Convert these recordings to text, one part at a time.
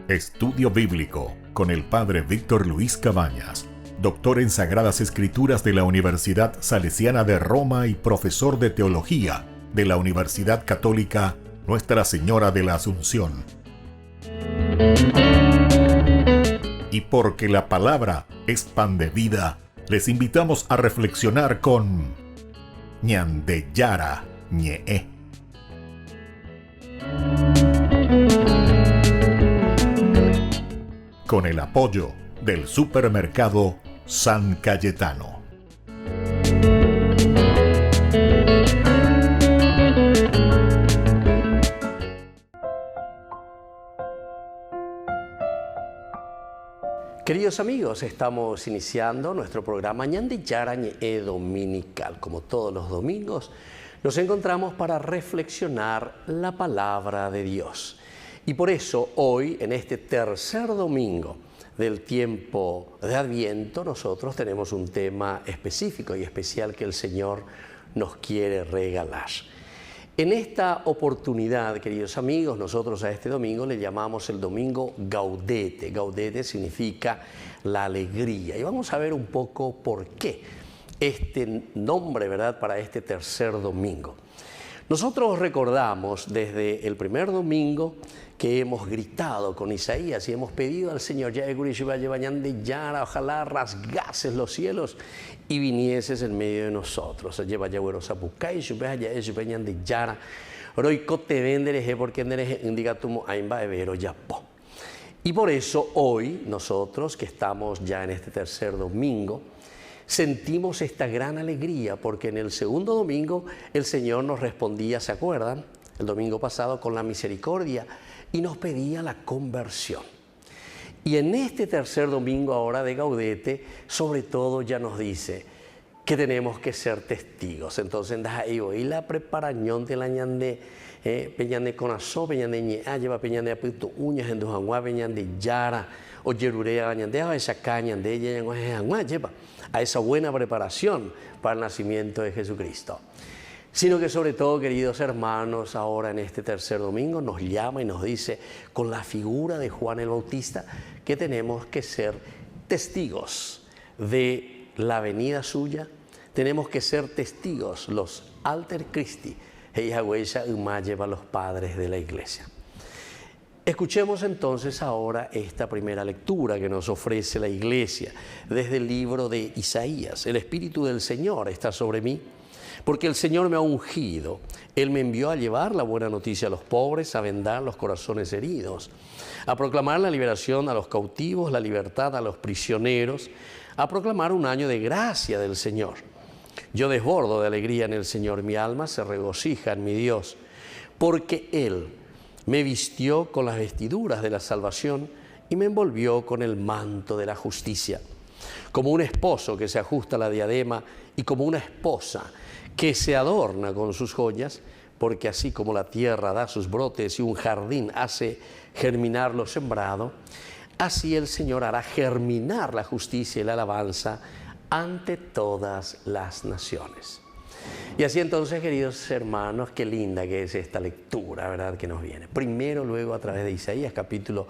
Estudio Bíblico con el Padre Víctor Luis Cabañas, doctor en Sagradas Escrituras de la Universidad Salesiana de Roma y profesor de Teología de la Universidad Católica Nuestra Señora de la Asunción. Y porque la palabra es pan de vida, les invitamos a reflexionar con Ñandeyara Ñe'e. Con el apoyo del supermercado San Cayetano. Queridos amigos, estamos iniciando nuestro programa Ñandeyara Ñe'e dominical. Como todos los domingos, nos encontramos para reflexionar la palabra de Dios. Y por eso hoy, en este tercer domingo del tiempo de Adviento, nosotros tenemos un tema específico y especial que el Señor nos quiere regalar. En esta oportunidad, queridos amigos, nosotros a este domingo le llamamos el domingo Gaudete. Gaudete significa la alegría. Y vamos a ver un poco por qué este nombre, ¿verdad?, para este tercer domingo. Nosotros recordamos desde el primer domingo que hemos gritado con Isaías y hemos pedido al Señor, ojalá rasgases los cielos y vinieses en medio de nosotros. Y por eso hoy nosotros, que estamos ya en este tercer domingo, sentimos esta gran alegría porque en el segundo domingo el Señor nos respondía, ¿se acuerdan? El domingo pasado con la misericordia y nos pedía la conversión. Y en este tercer domingo ahora de Gaudete, sobre todo ya nos dice que tenemos que ser testigos. Entonces, y la preparación de la ñande, peñande conazo, peñande ñea, lleva peñande apito uñas en dujangua, peñande yara, o yerurea ñande, a esa caña de ella, lleva a esa buena preparación para el nacimiento de Jesucristo. Sino que sobre todo, queridos hermanos, ahora en este tercer domingo nos llama y nos dice con la figura de Juan el Bautista que tenemos que ser testigos de la venida suya, tenemos que ser testigos, los alter Christi, lleva los padres de la iglesia. Escuchemos entonces ahora esta primera lectura que nos ofrece la iglesia desde el libro de Isaías. El Espíritu del Señor está sobre mí, porque el Señor me ha ungido. Él me envió a llevar la buena noticia a los pobres, a vendar los corazones heridos, a proclamar la liberación a los cautivos, la libertad a los prisioneros, a proclamar un año de gracia del Señor. Yo desbordo de alegría en el Señor, mi alma se regocija en mi Dios, porque Él me vistió con las vestiduras de la salvación y me envolvió con el manto de la justicia. Como un esposo que se ajusta la diadema y como una esposa que se adorna con sus joyas, porque así como la tierra da sus brotes y un jardín hace germinar lo sembrado, así el Señor hará germinar la justicia y la alabanza ante todas las naciones. Y así entonces, queridos hermanos, qué linda que es esta lectura, ¿verdad?, que nos viene. Primero, luego a través de Isaías, capítulo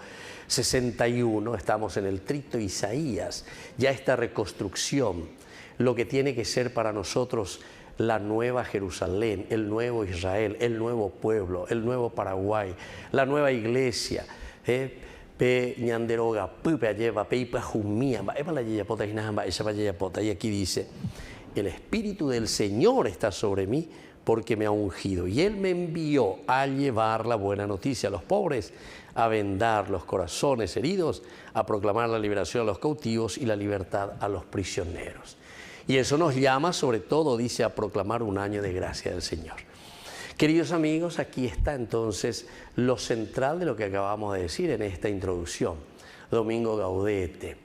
61, estamos en el trito Isaías, ya esta reconstrucción, lo que tiene que ser para nosotros la nueva Jerusalén, el nuevo Israel, el nuevo pueblo, el nuevo Paraguay, la nueva iglesia. Y aquí dice, el Espíritu del Señor está sobre mí porque me ha ungido y Él me envió a llevar la buena noticia a los pobres, a vendar los corazones heridos, a proclamar la liberación a los cautivos y la libertad a los prisioneros. Y eso nos llama, sobre todo, dice, a proclamar un año de gracia del Señor. Queridos amigos, aquí está entonces lo central de lo que acabamos de decir en esta introducción. Domingo Gaudete.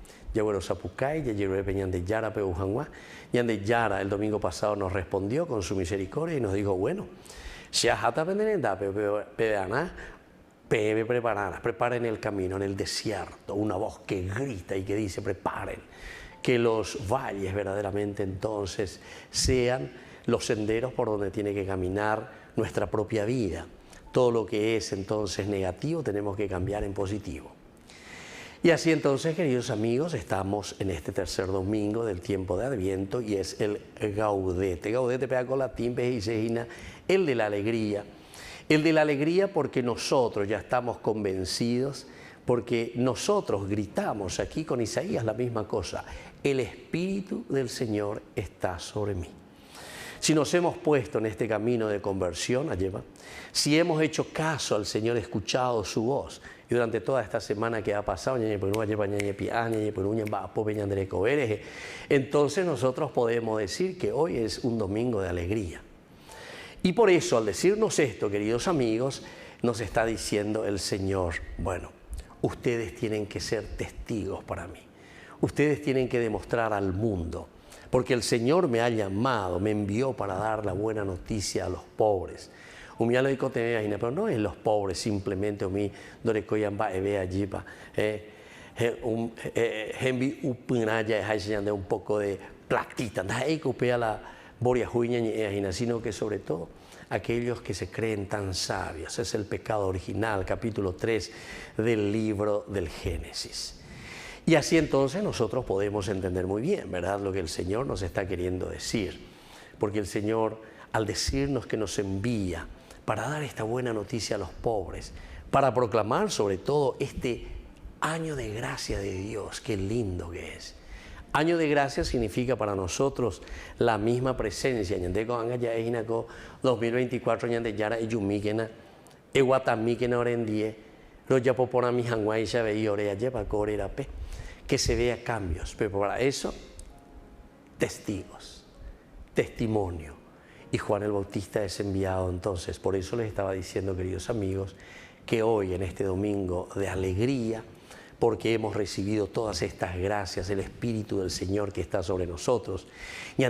Ñandeyara el domingo pasado nos respondió con su misericordia y nos dijo, bueno, preparen el camino en el desierto, una voz que grita y que dice, preparen, que los valles verdaderamente entonces sean los senderos por donde tiene que caminar nuestra propia vida. Todo lo que es entonces negativo tenemos que cambiar en positivo. Y así entonces, queridos amigos, estamos en este tercer domingo del tiempo de Adviento y es el Gaudete. Gaudete pega con latín, el de la alegría. El de la alegría porque nosotros ya estamos convencidos, porque nosotros gritamos aquí con Isaías la misma cosa. El Espíritu del Señor está sobre mí. Si nos hemos puesto en este camino de conversión, si hemos hecho caso al Señor, escuchado su voz, y durante toda esta semana que ha pasado, entonces nosotros podemos decir que hoy es un domingo de alegría. Y por eso, al decirnos esto, queridos amigos, nos está diciendo el Señor, bueno, ustedes tienen que ser testigos para mí. Ustedes tienen que demostrar al mundo, porque el Señor me ha llamado, me envió para dar la buena noticia a los pobres. Pero no es los pobres simplemente un poco de platita, sino que sobre todo aquellos que se creen tan sabios. Es el pecado original, capítulo 3 del libro del Génesis. Y así entonces nosotros podemos entender muy bien, ¿verdad?, lo que el Señor nos está queriendo decir. Porque el Señor, al decirnos que nos envía para dar esta buena noticia a los pobres, para proclamar sobre todo este año de gracia de Dios, qué lindo que es. Año de gracia significa para nosotros la misma presencia. 2024 que se vea cambios, pero para eso testigos, testimonio. Y Juan el Bautista es enviado entonces. Por eso les estaba diciendo, queridos amigos, que hoy en este domingo de alegría, porque hemos recibido todas estas gracias, el Espíritu del Señor que está sobre nosotros, y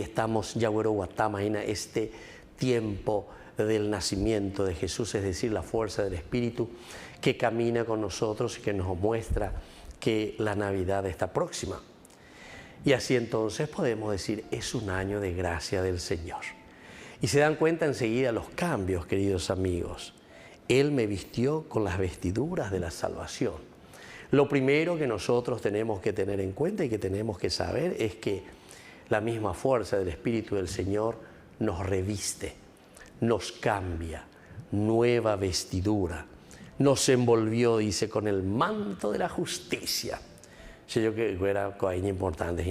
estamos este tiempo del nacimiento de Jesús, es decir, la fuerza del Espíritu que camina con nosotros y que nos muestra que la Navidad está próxima. Y así entonces podemos decir, es un año de gracia del Señor. Y se dan cuenta enseguida los cambios, queridos amigos. Él me vistió con las vestiduras de la salvación. Lo primero que nosotros tenemos que tener en cuenta y que tenemos que saber es que la misma fuerza del Espíritu del Señor nos reviste, nos cambia, nueva vestidura. Nos envolvió, dice, con el manto de la justicia. Yo que era importante,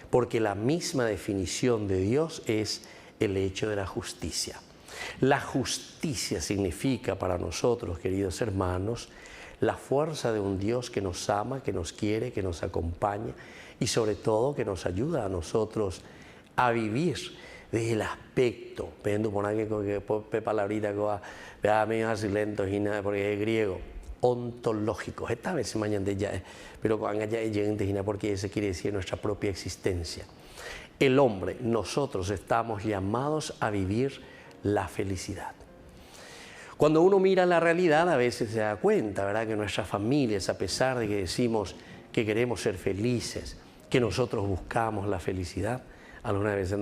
porque la misma definición de Dios es el hecho de la justicia. La justicia significa para nosotros, queridos hermanos, la fuerza de un Dios que nos ama, que nos quiere, que nos acompaña y sobre todo que nos ayuda a nosotros a vivir desde el aspecto, porque es griego, ontológico. Esta vez mañana ya, pero porque eso quiere decir nuestra propia existencia. El hombre, nosotros estamos llamados a vivir la felicidad. Cuando uno mira la realidad, a veces se da cuenta, ¿verdad?, que nuestras familias, a pesar de que decimos que queremos ser felices, que nosotros buscamos la felicidad, algunas veces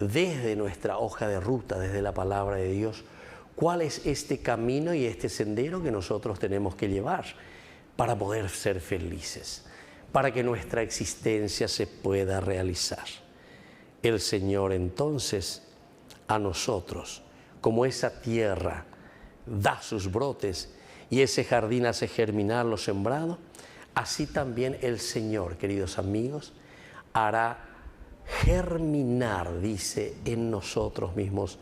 desde nuestra hoja de ruta, desde la palabra de Dios, cuál es este camino y este sendero que nosotros tenemos que llevar para poder ser felices, para que nuestra existencia se pueda realizar. El Señor entonces a nosotros, como esa tierra da sus brotes y ese jardín hace germinar lo sembrado, así también el Señor, queridos amigos, hará germinar, dice, en nosotros mismos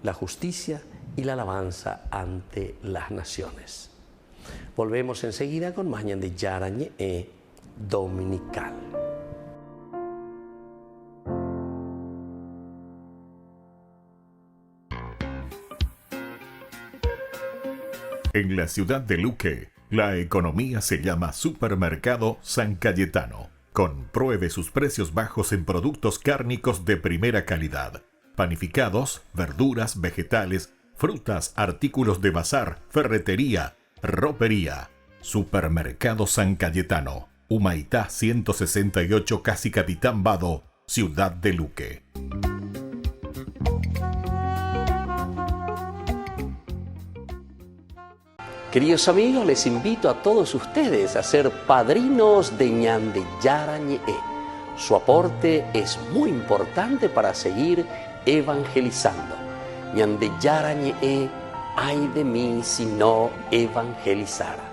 la justicia y la alabanza ante las naciones. Volvemos enseguida con Mañana de Yarañe Dominical. En la ciudad de Luque, la economía se llama Supermercado San Cayetano. Compruebe sus precios bajos en productos cárnicos de primera calidad. Panificados, verduras, vegetales, frutas, artículos de bazar, ferretería, ropería. Supermercado San Cayetano. Humaitá 168, Casi Capitán Vado, Ciudad de Luque. Queridos amigos, les invito a todos ustedes a ser padrinos de Ñande Yara Ñe'e. Su aporte es muy importante para seguir evangelizando. Ñande Yara Ñe'e, ay de mí si no evangelizara.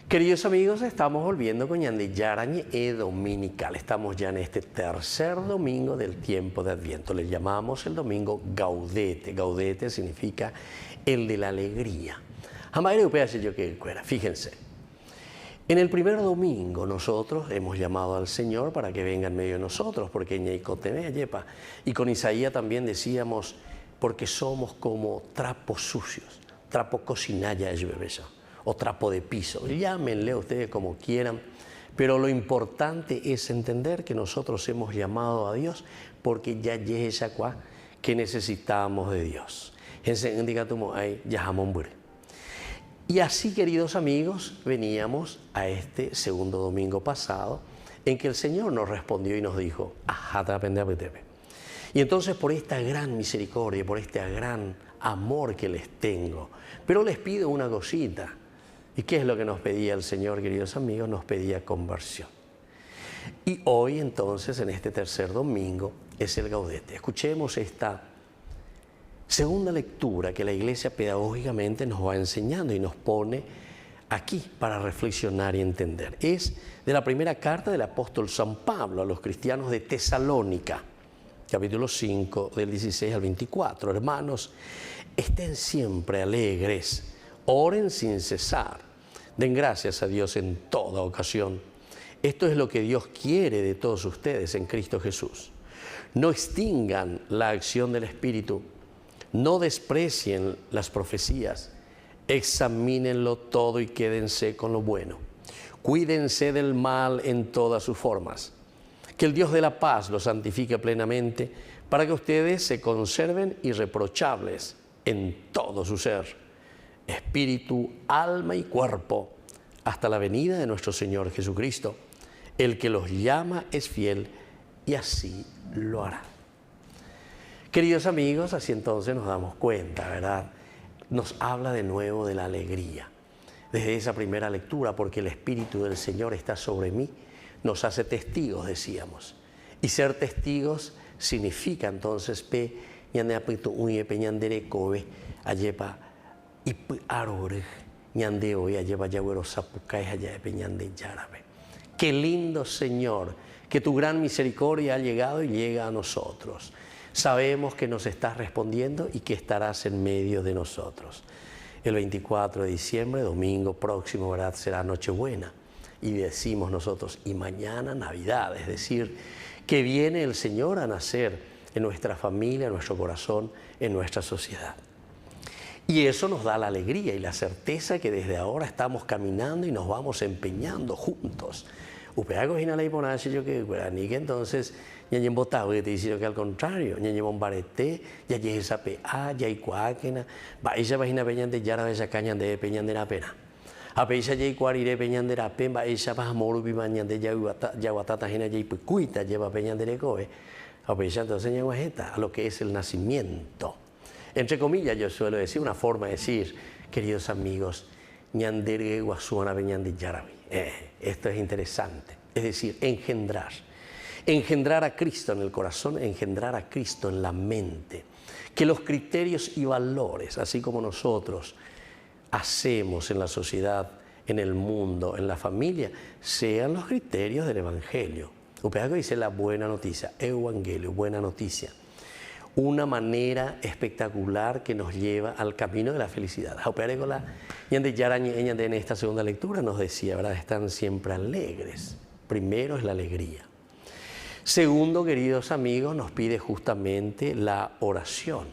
Queridos amigos, estamos volviendo con Ñande Yara Ñe'e dominical. Estamos ya en este tercer domingo del tiempo de Adviento. Le llamamos el domingo Gaudete. Gaudete significa el de la alegría. Fíjense, en el primer domingo nosotros hemos llamado al Señor para que venga en medio de nosotros, porque y con Isaías también decíamos, porque somos como trapos sucios, trapo cocinalla o trapo de piso, llámenle ustedes como quieran, pero lo importante es entender que nosotros hemos llamado a Dios porque ya es que necesitamos de Dios. Y así, queridos amigos, veníamos a este segundo domingo pasado en que el Señor nos respondió y nos dijo, y entonces por esta gran misericordia, por este gran amor que les tengo, pero les pido una cosita. ¿Y qué es lo que nos pedía el Señor, queridos amigos? Nos pedía conversión. Y hoy entonces, en este tercer domingo, es el Gaudete. Escuchemos esta segunda lectura que la Iglesia pedagógicamente nos va enseñando y nos pone aquí para reflexionar y entender. Es de la primera carta del apóstol San Pablo a los cristianos de Tesalónica, capítulo 5, del 16 al 24. Hermanos, estén siempre alegres, oren sin cesar, den gracias a Dios en toda ocasión. Esto es lo que Dios quiere de todos ustedes en Cristo Jesús. No extingan la acción del Espíritu, no desprecien las profecías, examínenlo todo y quédense con lo bueno. Cuídense del mal en todas sus formas. Que el Dios de la paz los santifique plenamente para que ustedes se conserven irreprochables en todo su ser, espíritu, alma y cuerpo, hasta la venida de nuestro Señor Jesucristo. El que los llama es fiel y así lo hará. Queridos amigos, así entonces nos damos cuenta, ¿verdad? Nos habla de nuevo de la alegría. Desde esa primera lectura, porque el Espíritu del Señor está sobre mí, nos hace testigos, decíamos. Y ser testigos significa entonces qué lindo, Señor, que tu gran misericordia ha llegado y llega a nosotros. Sabemos que nos estás respondiendo y que estarás en medio de nosotros. El 24 de diciembre, domingo próximo, ¿verdad?, será Nochebuena. Y decimos nosotros, y mañana Navidad, es decir, que viene el Señor a nacer en nuestra familia, en nuestro corazón, en nuestra sociedad. Y eso nos da la alegría y la certeza que desde ahora estamos caminando y nos vamos empeñando juntos. Entonces, te dice que al contrario, ya esa pea, ya hay cuáquena, esa página peñan de yara, esa caña de peñan de la pena. A peisa ya hay cuarire peñan de la pemba, esa paja moru pimañan de yaguatata, jena ya y picuita, lleva peñan de recoe. A peisa entonces a lo que es el nacimiento. Entre comillas, yo suelo decir, una forma de decir, queridos amigos, ñandere guasuana peñan de yarabi. Esto es interesante, es decir, engendrar. Engendrar a Cristo en el corazón, engendrar a Cristo en la mente. Que los criterios y valores, así como nosotros hacemos en la sociedad, en el mundo, en la familia, sean los criterios del Evangelio. Upeago dice la buena noticia, Evangelio, buena noticia. una manera espectacular que nos lleva al camino de la felicidad. En esta segunda lectura nos decía, ¿verdad? Están siempre alegres. Primero es la alegría. Segundo, queridos amigos, nos pide justamente la oración.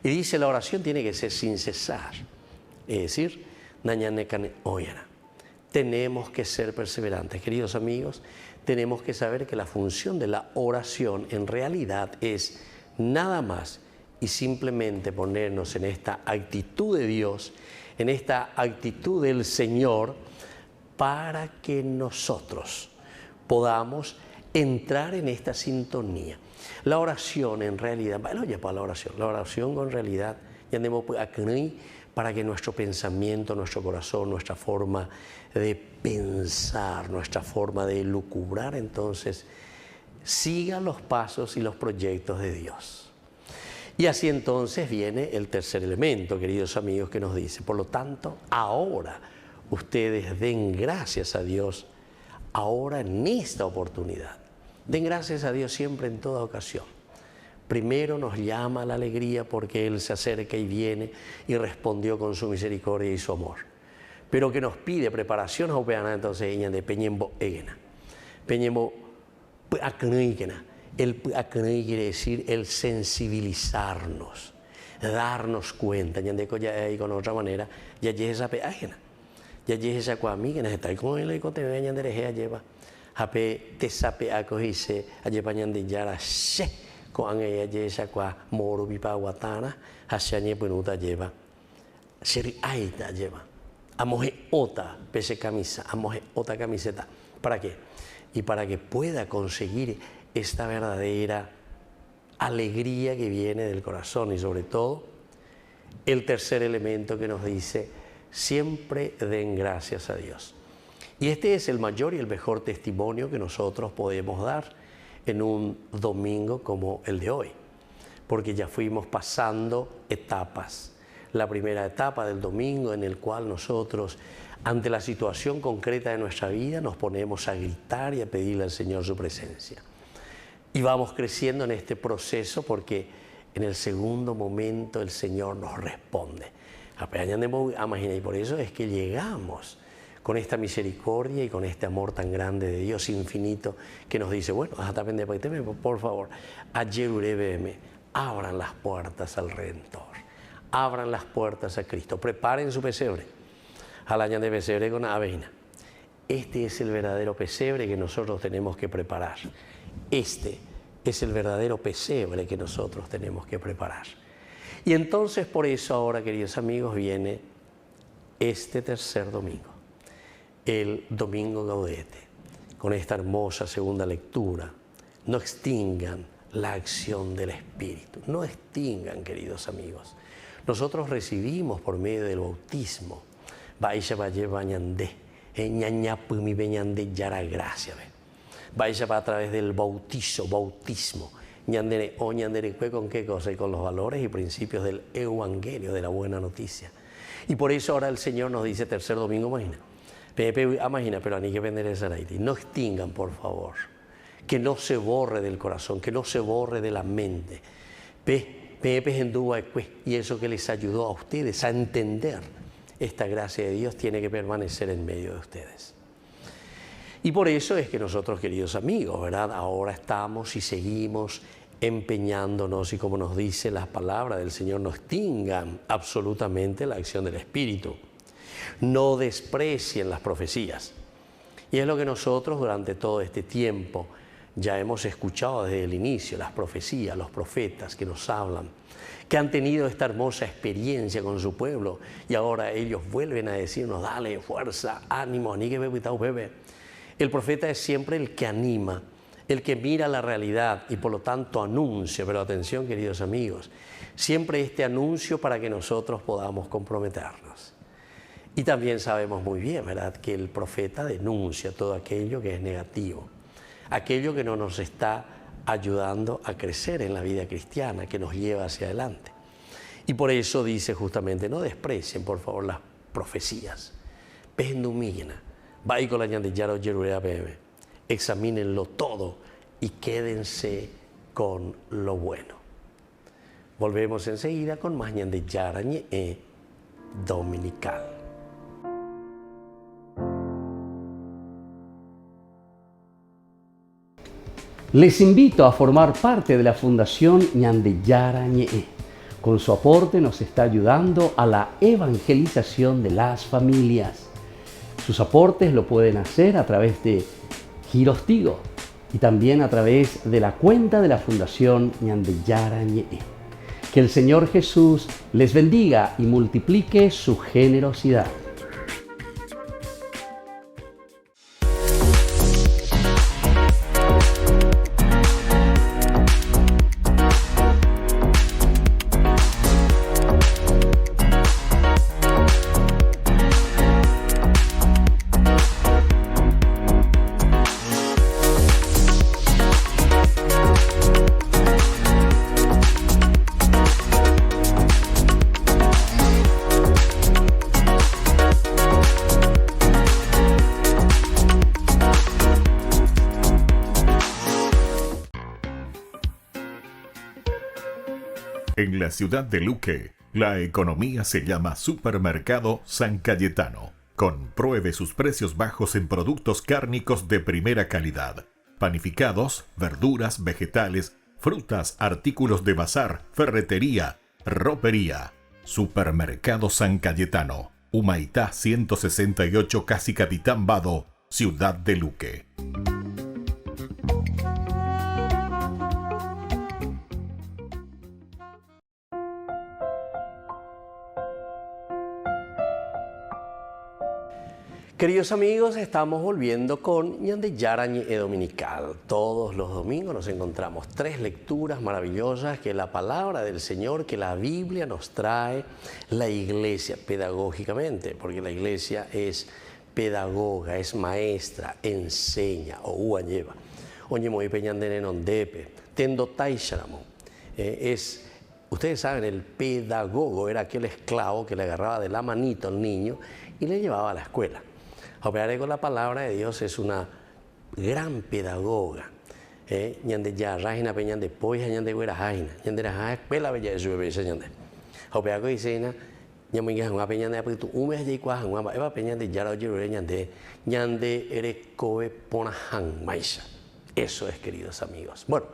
Y dice, la oración tiene que ser sin cesar. Es decir, tenemos que ser perseverantes. Queridos amigos, tenemos que saber que la función de la oración en realidad es nada más y simplemente ponernos en esta actitud de Dios, en esta actitud del Señor, para que nosotros podamos entrar en esta sintonía. La oración en realidad, la oración con realidad, para que nuestro pensamiento, nuestro corazón, nuestra forma de pensar, nuestra forma de lucubrar, entonces, siga los pasos y los proyectos de Dios. Y así entonces viene el tercer elemento, queridos amigos, que nos dice, por lo tanto, ahora ustedes den gracias a Dios, ahora en esta oportunidad. Den gracias a Dios siempre en toda ocasión. Primero nos llama a la alegría porque Él se acerca y viene y respondió con su misericordia y su amor. Pero que nos pide preparación, entonces ella de Peñembo Egena. Peñembo el quiere decir el sensibilizarnos, darnos cuenta. Y con otra manera, ya llega esa peágena. Ya llega esa cuamí que nos está con él y con te vean de regia lleva. Hape te sape a cogerse a llevar de yara se con ella llega esa cua moro pipa guatana hacia ñe penuta lleva. Seri aita lleva. Amoje otra pese camisa, amoje otra camiseta. ¿Para qué? Y para que pueda conseguir esta verdadera alegría que viene del corazón y sobre todo el tercer elemento que nos dice siempre den gracias a Dios. Y este es el mayor y el mejor testimonio que nosotros podemos dar en un domingo como el de hoy, porque ya fuimos pasando etapas. La primera etapa del domingo en el cual nosotros, ante la situación concreta de nuestra vida, nos ponemos a gritar y a pedirle al Señor su presencia. Y vamos creciendo en este proceso porque en el segundo momento el Señor nos responde. Y por eso es que llegamos con esta misericordia y con este amor tan grande de Dios infinito que nos dice, bueno, por favor, abran las puertas al Redentor, abran las puertas a Cristo, preparen su pesebre, al año de pesebre con avena. Este es el verdadero pesebre que nosotros tenemos que preparar. Este es el verdadero pesebre que nosotros tenemos que preparar. Y entonces por eso ahora, queridos amigos, viene este tercer domingo, el Domingo Gaudete, con esta hermosa segunda lectura. No extingan la acción del Espíritu, no extingan, queridos amigos. Nosotros recibimos por medio del bautismo, Baisha Valle Bañandé, Ñañapumi Beñandé Yara Gracia, Baisha va a través del bautismo, ñandere o ñandere con qué cosa, y con los valores y principios del evangelio, de la buena noticia. Y por eso ahora el Señor nos dice tercer domingo, imagina, pero ni que vender esa raíz. No extingan, por favor, que no se borre del corazón, que no se borre de la mente. Y eso que les ayudó a ustedes a entender esta gracia de Dios tiene que permanecer en medio de ustedes. Y por eso es que nosotros, queridos amigos, ¿verdad? Ahora estamos y seguimos empeñándonos y como nos dice las palabras del Señor, no extingan absolutamente la acción del Espíritu. No desprecien las profecías. Y es lo que nosotros durante todo este tiempo ya hemos escuchado desde el inicio, las profecías, los profetas que nos hablan, que han tenido esta hermosa experiencia con su pueblo y ahora ellos vuelven a decirnos, dale fuerza, ánimo, ni que bebé. El profeta es siempre el que anima, el que mira la realidad y por lo tanto anuncia, pero atención queridos amigos, siempre este anuncio para que nosotros podamos comprometernos. Y también sabemos muy bien, ¿verdad?, que el profeta denuncia todo aquello que es negativo, aquello que no nos está ayudando a crecer en la vida cristiana, que nos lleva hacia adelante. Y por eso dice justamente, no desprecien por favor las profecías, examínenlo todo y quédense con lo bueno. Volvemos enseguida con más Ñande Yarañe Dominical. Les invito a formar parte de la Fundación Ñande Yarañe. Con su aporte nos está ayudando a la evangelización de las familias. Sus aportes lo pueden hacer a través de Giros Tigo y también a través de la cuenta de la Fundación Ñande Yarañe. Que el Señor Jesús les bendiga y multiplique su generosidad. En la ciudad de Luque, la economía se llama Supermercado San Cayetano. Compruebe sus precios bajos en productos cárnicos de primera calidad. Panificados, verduras, vegetales, frutas, artículos de bazar, ferretería, ropería. Supermercado San Cayetano, Humaitá 168, Casi Capitán Vado, ciudad de Luque. Queridos amigos, estamos volviendo con Ñande Yarañe Dominical. Todos los domingos nos encontramos 3 lecturas maravillosas que la palabra del Señor, que la Biblia nos trae, la iglesia pedagógicamente, porque la iglesia es pedagoga, es maestra, enseña, o uanyeva. Oye, muy peñandene nondepe, tendo taisharamo. Ustedes saben, el pedagogo era aquel esclavo que le agarraba de la manito al niño y le llevaba a la escuela. Operar con la palabra de Dios es una gran pedagoga. Ñande ya rajina pe ñande poya ñande güera jaina. Ñande ra jai pela bella de su bebé ñande. Operar con isena ñamunga un pe ñande apitu ume allí kwa un eva pe ñande ya lo lleve ñande ere koe pona han maisha. Eso es, queridos amigos. Bueno,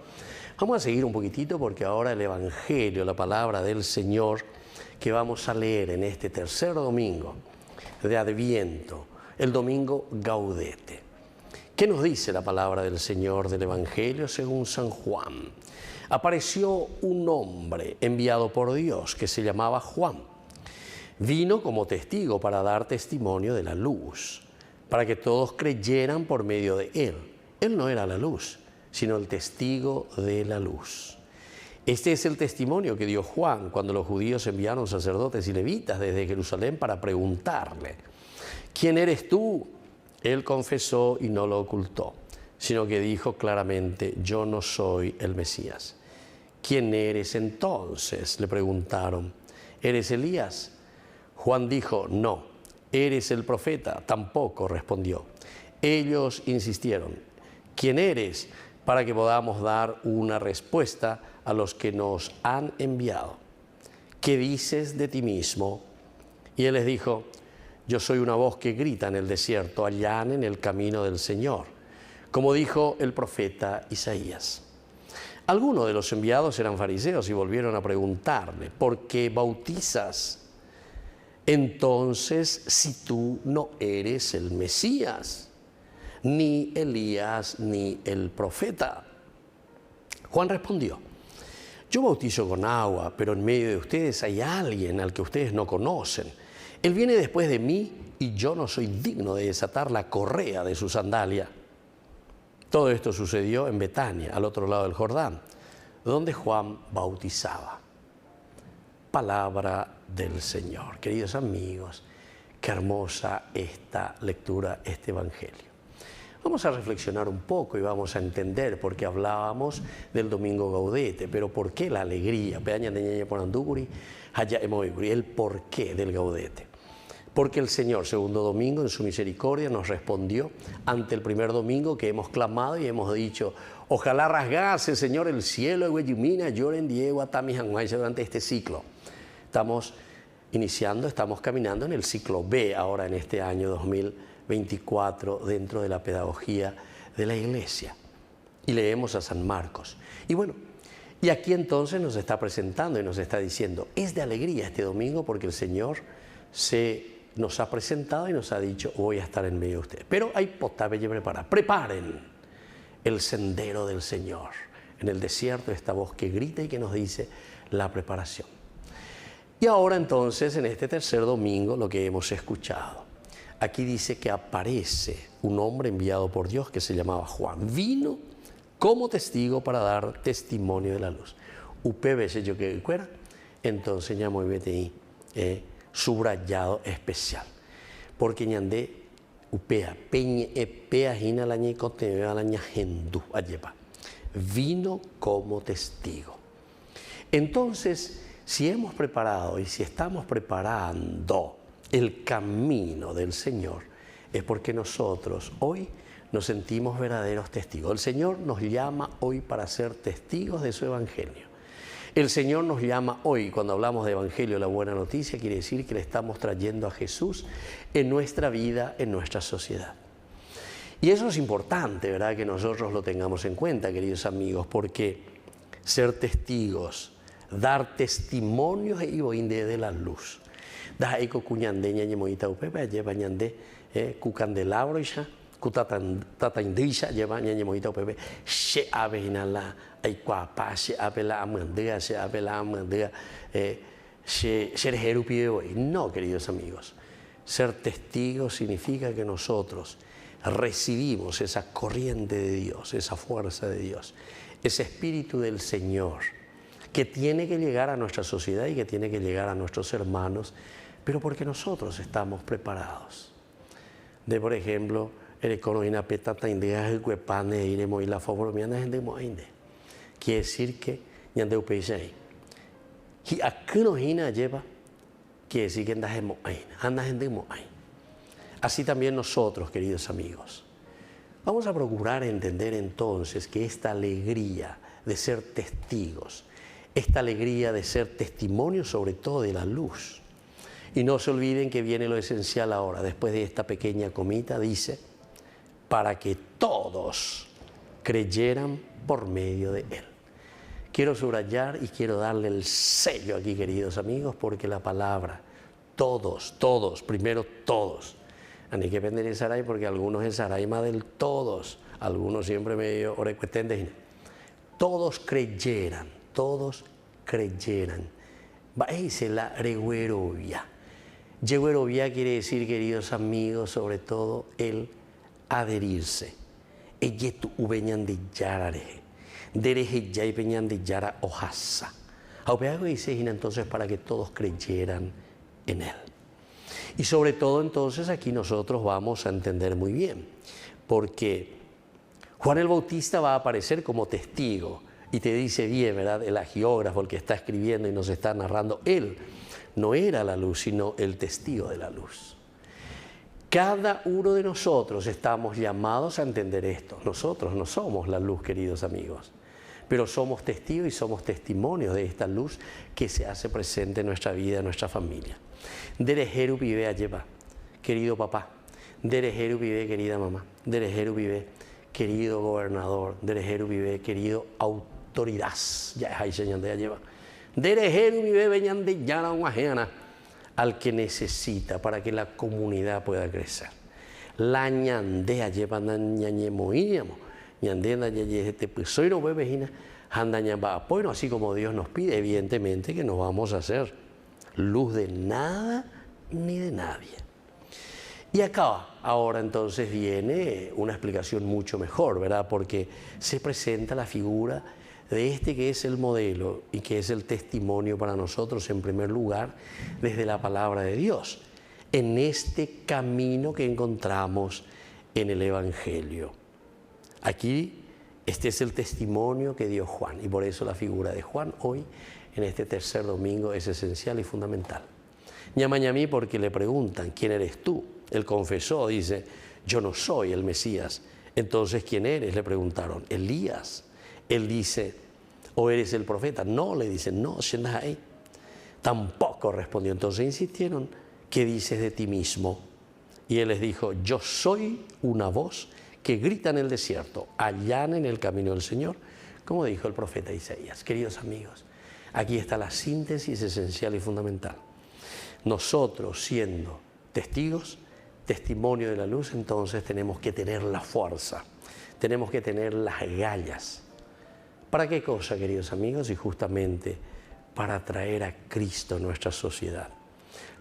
vamos a seguir un poquitito porque ahora el Evangelio, la palabra del Señor que vamos a leer en este tercer domingo de Adviento, el domingo Gaudete. ¿Qué nos dice la palabra del Señor del Evangelio según San Juan? Apareció un hombre enviado por Dios que se llamaba Juan. Vino como testigo para dar testimonio de la luz, para que todos creyeran por medio de él. Él no era la luz, sino el testigo de la luz. Este es el testimonio que dio Juan cuando los judíos enviaron sacerdotes y levitas desde Jerusalén para preguntarle: ¿quién eres tú? Él confesó y no lo ocultó, sino que dijo claramente: yo no soy el Mesías. ¿Quién eres entonces?, le preguntaron. ¿Eres Elías? Juan dijo: no. ¿Eres el profeta? Tampoco, respondió. Ellos insistieron: ¿quién eres?, para que podamos dar una respuesta a los que nos han enviado. ¿Qué dices de ti mismo? Y él les dijo: yo soy una voz que grita en el desierto, allanen el camino del Señor, como dijo el profeta Isaías. Algunos de los enviados eran fariseos y volvieron a preguntarle: ¿por qué bautizas? Entonces, si tú no eres el Mesías, ni Elías, ni el profeta. Juan respondió: yo bautizo con agua, pero en medio de ustedes hay alguien al que ustedes no conocen. Él viene después de mí y yo no soy digno de desatar la correa de su sandalia. Todo esto sucedió en Betania, al otro lado del Jordán, donde Juan bautizaba. Palabra del Señor. Queridos amigos, qué hermosa esta lectura, este Evangelio. Vamos a reflexionar un poco y vamos a entender por qué hablábamos del domingo Gaudete, pero por qué la alegría, el porqué del Gaudete. Porque el Señor, segundo domingo, en su misericordia, nos respondió ante el primer domingo que hemos clamado y hemos dicho, ojalá rasgase, Señor, el cielo de Huayumina, lloren Diego, Atami, Hanguayse durante este ciclo. Estamos caminando en el ciclo B ahora en este año 2024 dentro de la pedagogía de la Iglesia. Y leemos a San Marcos. Y bueno, y aquí entonces nos está presentando y nos está diciendo, es de alegría este domingo porque el Señor nos ha presentado y nos ha dicho, voy a estar en medio de ustedes. Pero hay potable preparar. Preparen el sendero del Señor. En el desierto esta voz que grita y que nos dice la preparación. Y ahora entonces, en este tercer domingo, lo que hemos escuchado. Aquí dice que aparece un hombre enviado por Dios que se llamaba Juan. Vino como testigo para dar testimonio de la luz. UPB, yo que fuera, entonces ya muy BTI, subrayado especial. Porque ñandé, upea, peñe, epea, jina la ñicote, la ñajendu, ayepa. Vino como testigo. Entonces, si hemos preparado y si estamos preparando el camino del Señor, es porque nosotros hoy nos sentimos verdaderos testigos. El Señor nos llama hoy para ser testigos de su Evangelio. El Señor nos llama hoy, cuando hablamos de Evangelio, la buena noticia, quiere decir que le estamos trayendo a Jesús en nuestra vida, en nuestra sociedad. Y eso es importante, ¿verdad?, que nosotros lo tengamos en cuenta, queridos amigos, porque ser testigos, dar testimonios de la luz. Da eco cuñande ñañemoita upepe lleva ñande cucandelabro ya cutatatindisha lleva ñañemoita upepe she abenala aicuapa she abela amandea she abela amandea she sherejerupi hoy. No, queridos amigos, ser testigos significa que nosotros recibimos esa corriente de Dios, esa fuerza de Dios, ese espíritu del Señor que tiene que llegar a nuestra sociedad y que tiene que llegar a nuestros hermanos, pero porque nosotros estamos preparados. Por ejemplo, el economía petata indea el cuepane iremos y la favor miana gente moinde. Quiere decir que ñande upeixai. Y akunojina lleva quiere decir que anda gente moai. Así también nosotros, queridos amigos, vamos a procurar entender entonces que esta alegría de ser testigos, esta alegría de ser testimonio sobre todo de la luz. Y no se olviden que viene lo esencial ahora, después de esta pequeña comita, dice, para que todos creyeran por medio de Él. Quiero subrayar y quiero darle el sello aquí, queridos amigos, porque la palabra, todos, primero todos. Hay que aprender el saray porque algunos es saray más del todos, algunos siempre medio orecuetendes. Todos creyeran. Dice la reguerovia. Yeguerovia quiere decir, queridos amigos, sobre todo el adherirse. Eyetu ubeñan de yarare. Dereje ya y peñan de yara ojasa. Aupeago dice entonces para que todos creyeran en Él. Y sobre todo entonces aquí nosotros vamos a entender muy bien, porque Juan el Bautista va a aparecer como testigo. Y te dice bien, ¿verdad? El agiógrafo, el que está escribiendo y nos está narrando, él no era la luz, sino el testigo de la luz. Cada uno de nosotros estamos llamados a entender esto. Nosotros no somos la luz, queridos amigos, pero somos testigos y somos testimonios de esta luz que se hace presente en nuestra vida, en nuestra familia. Derejeru vive a llevar, querido papá. Derejeru vive, querida mamá. Derejeru vive, querido gobernador. Derejeru vive, querido autoridad. Ya es ahí señal de lleva. Derejeru vive, veñan de llana guajena al que necesita para que la comunidad pueda crecer. La ñandea lleva ñañemoíñamo. Ñandena ñayete soy no bebejina. Handañamba apoyo, así como Dios nos pide, evidentemente que no vamos a hacer luz de nada ni de nadie. Y acá ahora entonces viene una explicación mucho mejor, ¿verdad? Porque se presenta la figura de este que es el modelo y que es el testimonio para nosotros en primer lugar desde la palabra de Dios, en este camino que encontramos en el Evangelio. Aquí este es el testimonio que dio Juan y por eso la figura de Juan hoy en este tercer domingo es esencial y fundamental. Llaman a mí porque le preguntan, ¿quién eres tú? Él confesó, dice, yo no soy el Mesías. Entonces, ¿quién eres? Le preguntaron, Elías. Él dice, ¿o eres el profeta? No, le dicen, no, Shenai. Tampoco respondió. Entonces insistieron, ¿qué dices de ti mismo? Y él les dijo, yo soy una voz que grita en el desierto, allanen el camino del Señor, como dijo el profeta Isaías. Queridos amigos, aquí está la síntesis esencial y fundamental. Nosotros, siendo testigos, testimonio de la luz, entonces tenemos que tener la fuerza, tenemos que tener las agallas. ¿Para qué cosa, queridos amigos? Y justamente para traer a Cristo en nuestra sociedad,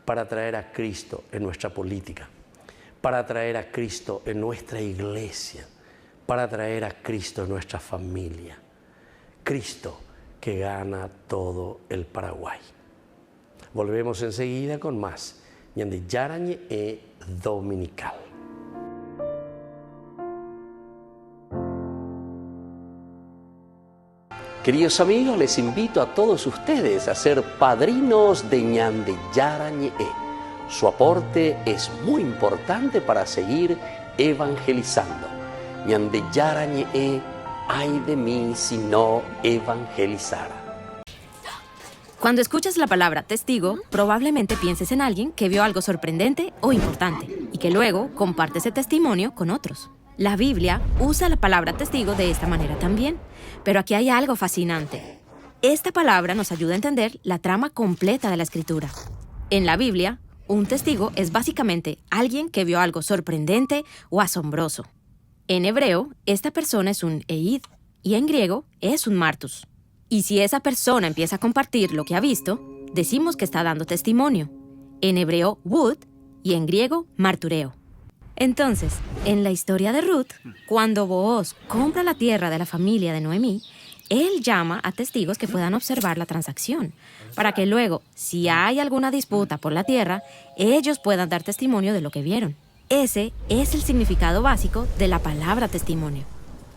para traer a Cristo en nuestra política, para traer a Cristo en nuestra iglesia, para traer a Cristo en nuestra familia. Cristo que gana todo el Paraguay. Volvemos enseguida con más Ñande Yarañe e Dominical. Queridos amigos, les invito a todos ustedes a ser padrinos de Ñande Yarañe. Su aporte es muy importante para seguir evangelizando. Ñande Yarañe, ay de mí si no evangelizara. Cuando escuchas la palabra testigo, probablemente pienses en alguien que vio algo sorprendente o importante y que luego comparte ese testimonio con otros. La Biblia usa la palabra testigo de esta manera también, pero aquí hay algo fascinante. Esta palabra nos ayuda a entender la trama completa de la Escritura. En la Biblia, un testigo es básicamente alguien que vio algo sorprendente o asombroso. En hebreo, esta persona es un eid y en griego es un martus. Y si esa persona empieza a compartir lo que ha visto, decimos que está dando testimonio. En hebreo, wud, y en griego, martureo. Entonces, en la historia de Ruth, cuando Booz compra la tierra de la familia de Noemí, él llama a testigos que puedan observar la transacción, para que luego, si hay alguna disputa por la tierra, ellos puedan dar testimonio de lo que vieron. Ese es el significado básico de la palabra testimonio.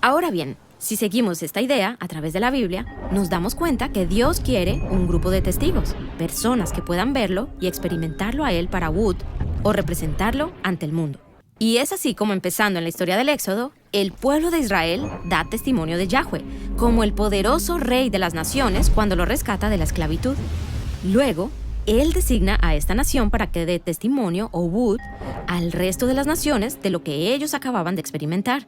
Ahora bien, si seguimos esta idea a través de la Biblia, nos damos cuenta que Dios quiere un grupo de testigos, personas que puedan verlo y experimentarlo a Él para Wud o representarlo ante el mundo. Y es así como, empezando en la historia del Éxodo, el pueblo de Israel da testimonio de Yahweh como el poderoso rey de las naciones cuando lo rescata de la esclavitud. Luego, Él designa a esta nación para que dé testimonio o Wud al resto de las naciones de lo que ellos acababan de experimentar.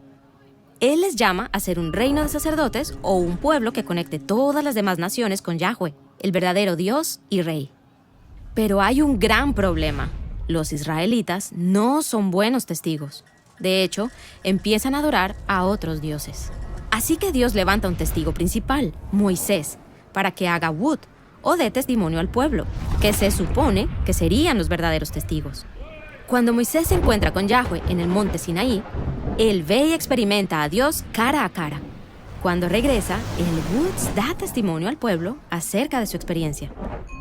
Él les llama a ser un reino de sacerdotes o un pueblo que conecte todas las demás naciones con Yahweh, el verdadero Dios y Rey. Pero hay un gran problema. Los israelitas no son buenos testigos. De hecho, empiezan a adorar a otros dioses. Así que Dios levanta un testigo principal, Moisés, para que haga wud o dé testimonio al pueblo, que se supone que serían los verdaderos testigos. Cuando Moisés se encuentra con Yahweh en el monte Sinaí, él ve y experimenta a Dios cara a cara. Cuando regresa, el wud da testimonio al pueblo acerca de su experiencia.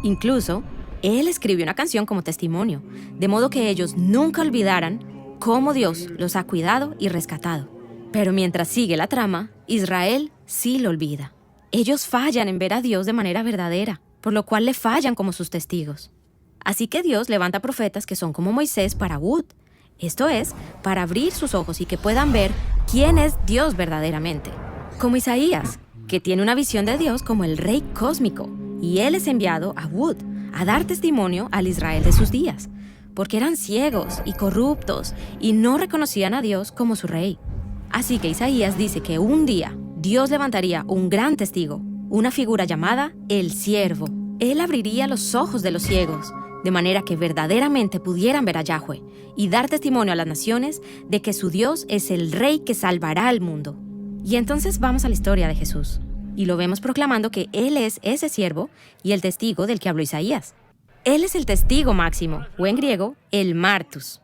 Incluso, él escribió una canción como testimonio, de modo que ellos nunca olvidaran cómo Dios los ha cuidado y rescatado. Pero mientras sigue la trama, Israel sí lo olvida. Ellos fallan en ver a Dios de manera verdadera, por lo cual le fallan como sus testigos. Así que Dios levanta profetas que son como Moisés para wud, esto es, para abrir sus ojos y que puedan ver quién es Dios verdaderamente. Como Isaías, que tiene una visión de Dios como el rey cósmico, y él es enviado a wud, a dar testimonio al Israel de sus días, porque eran ciegos y corruptos y no reconocían a Dios como su rey. Así que Isaías dice que un día Dios levantaría un gran testigo, una figura llamada el siervo. Él abriría los ojos de los ciegos, de manera que verdaderamente pudieran ver a Yahweh y dar testimonio a las naciones de que su Dios es el Rey que salvará al mundo. Y entonces vamos a la historia de Jesús, y lo vemos proclamando que Él es ese siervo y el testigo del que habló Isaías. Él es el testigo máximo, o en griego, el martus.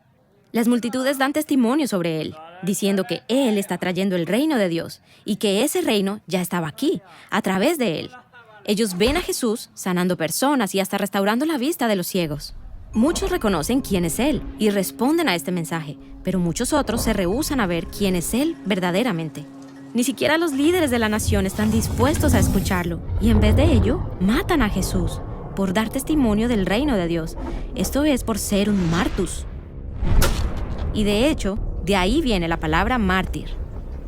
Las multitudes dan testimonio sobre Él, diciendo que Él está trayendo el reino de Dios y que ese reino ya estaba aquí, a través de Él. Ellos ven a Jesús sanando personas y hasta restaurando la vista de los ciegos. Muchos reconocen quién es Él y responden a este mensaje, pero muchos otros se rehúsan a ver quién es Él verdaderamente. Ni siquiera los líderes de la nación están dispuestos a escucharlo, y en vez de ello, matan a Jesús, por dar testimonio del reino de Dios. Esto es por ser un martus. Y de hecho, de ahí viene la palabra mártir.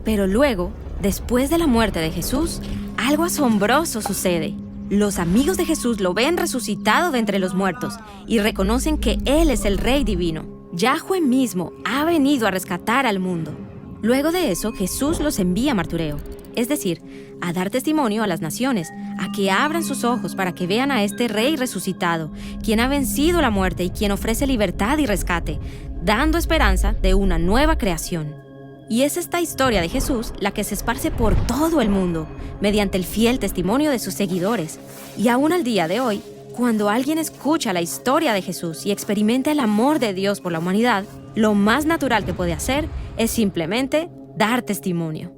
Pero luego, después de la muerte de Jesús, algo asombroso sucede. Los amigos de Jesús lo ven resucitado de entre los muertos y reconocen que Él es el Rey divino. Yahweh mismo ha venido a rescatar al mundo. Luego de eso, Jesús los envía a martureo, es decir, a dar testimonio a las naciones, a que abran sus ojos para que vean a este Rey resucitado, quien ha vencido la muerte y quien ofrece libertad y rescate, dando esperanza de una nueva creación. Y es esta historia de Jesús la que se esparce por todo el mundo, mediante el fiel testimonio de sus seguidores. Y aún al día de hoy, cuando alguien escucha la historia de Jesús y experimenta el amor de Dios por la humanidad, lo más natural que puede hacer es simplemente dar testimonio.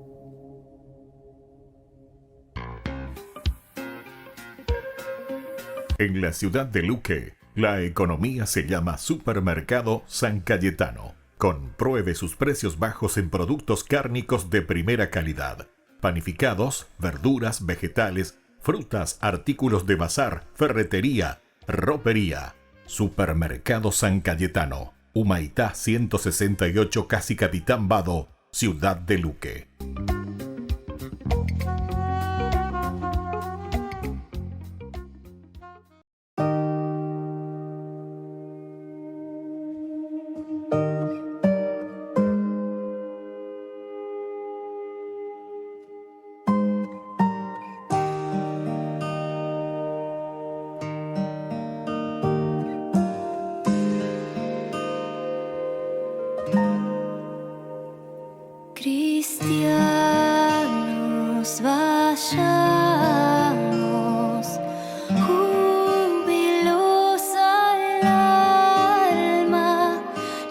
En la ciudad de Luque, la economía se llama Supermercado San Cayetano. Compruebe sus precios bajos en productos cárnicos de primera calidad. Panificados, verduras, vegetales, frutas, artículos de bazar, ferretería, ropería. Supermercado San Cayetano, Humaitá 168, Casi Capitán Vado, ciudad de Luque. Cristianos, vayamos, jubilosa el alma,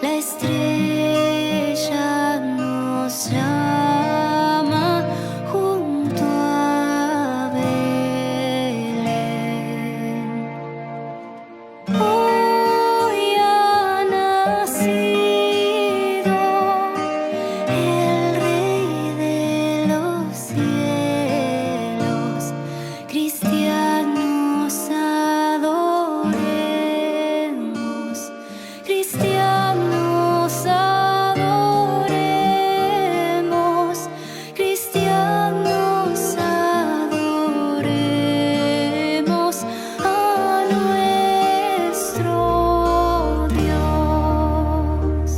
la estrella nos llama junto a Belén. Hoy ha nacido el Rey de los cielos. Cristianos adoremos, cristianos adoremos, cristianos adoremos a nuestro Dios.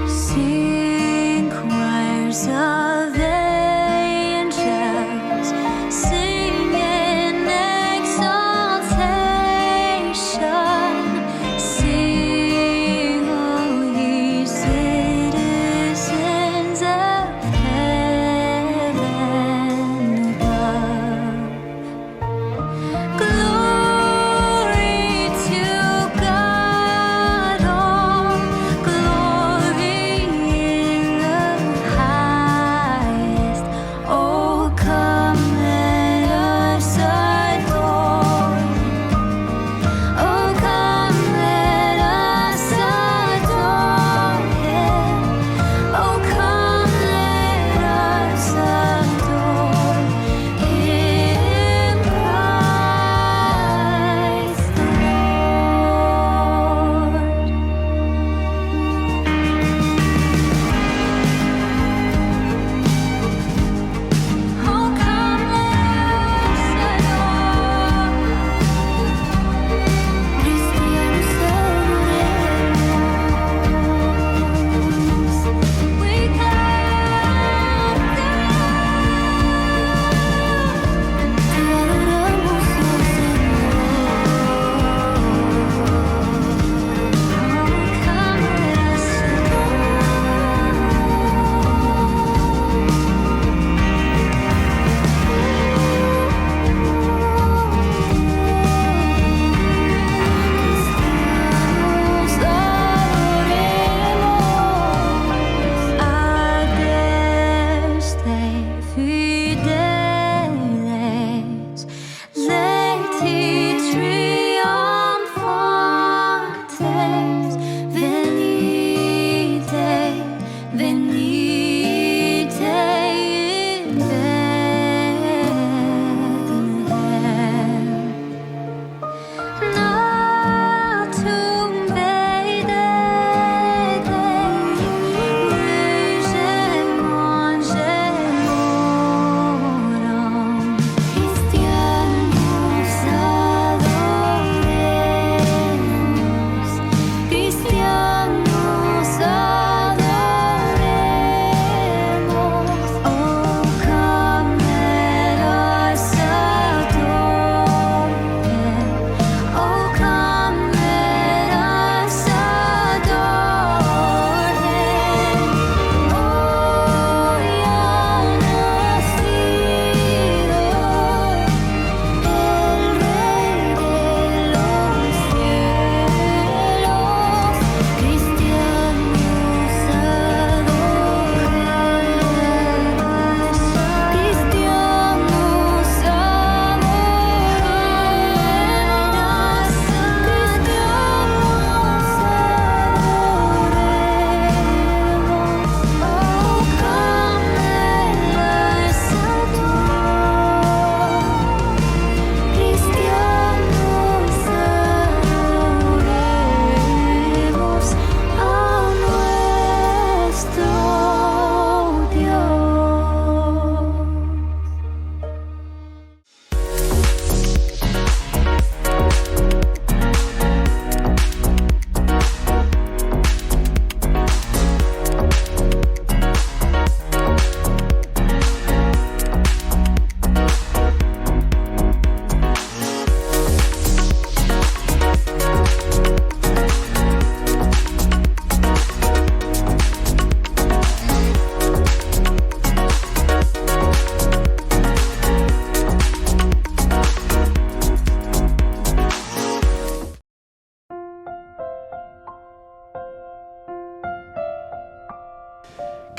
Sing choirs of angels, sing in exaltation, sing, O ye citizens of heaven above. Glory to God, all glory in the highest.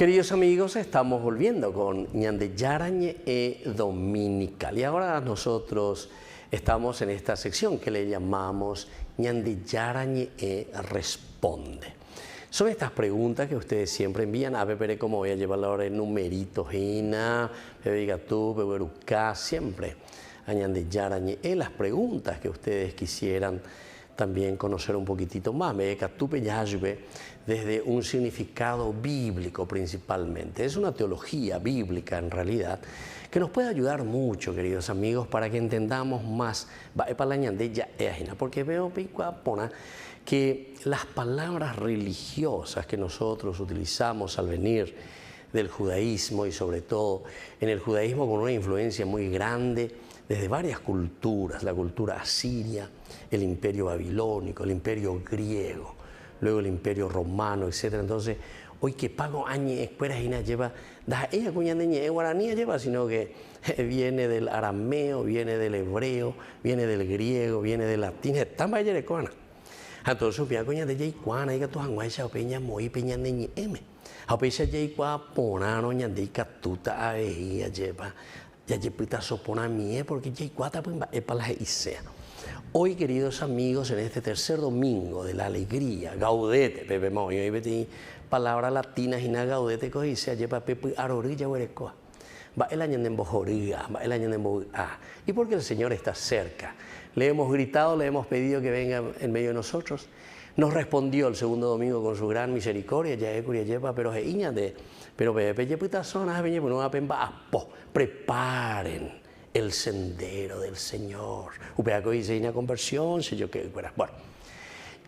Queridos amigos, estamos volviendo con Ñande Yarañe Dominical. Y ahora nosotros estamos en esta sección que le llamamos Ñande Yarañe Responde. Son estas preguntas que ustedes siempre envían. A ver cómo voy a llevar la hora de numeritos, Ina, Bebegatú, Beberucá, siempre. A Ñande Yarañe, las preguntas que ustedes quisieran también conocer un poquitito más. Bebegatú, Peyashbe, desde un significado bíblico principalmente. Es una teología bíblica en realidad que nos puede ayudar mucho, queridos amigos, para que entendamos más porque veo que las palabras religiosas que nosotros utilizamos al venir del judaísmo y sobre todo en el judaísmo con una influencia muy grande desde varias culturas, la cultura asiria, el imperio babilónico, el imperio griego, luego el imperio romano, etc. Entonces, hoy que pago añe escuelas y lleva, da ella cuñandeñe guaraní lleva, sino que viene del arameo, viene del hebreo, viene del griego, viene del latín, tan vaya de coana. Entonces, via coña de cuana y que tu anguacha peña muy peña de m. A pecha cua ponano ñande catuta a ella lleva, ya llepita sopona mie porque cuata pimba para isea. Hoy, queridos amigos, en este tercer domingo de la alegría, gaudete, pepe moyo, y beti palabras latinas y na gaudete cohice, lleva pepe arorilla huerecoa. Va el año en bojoría, va el año en bojoría. Y porque el Señor está cerca. Le hemos gritado, le hemos pedido que venga en medio de nosotros. Nos respondió el segundo domingo con su gran misericordia, ya es curia lleva, pero es iña de, pero pepe llepita zonas, peña por una pemba, apo, preparen el sendero del Señor. Upeaco dice una conversión, sé yo qué. Bueno,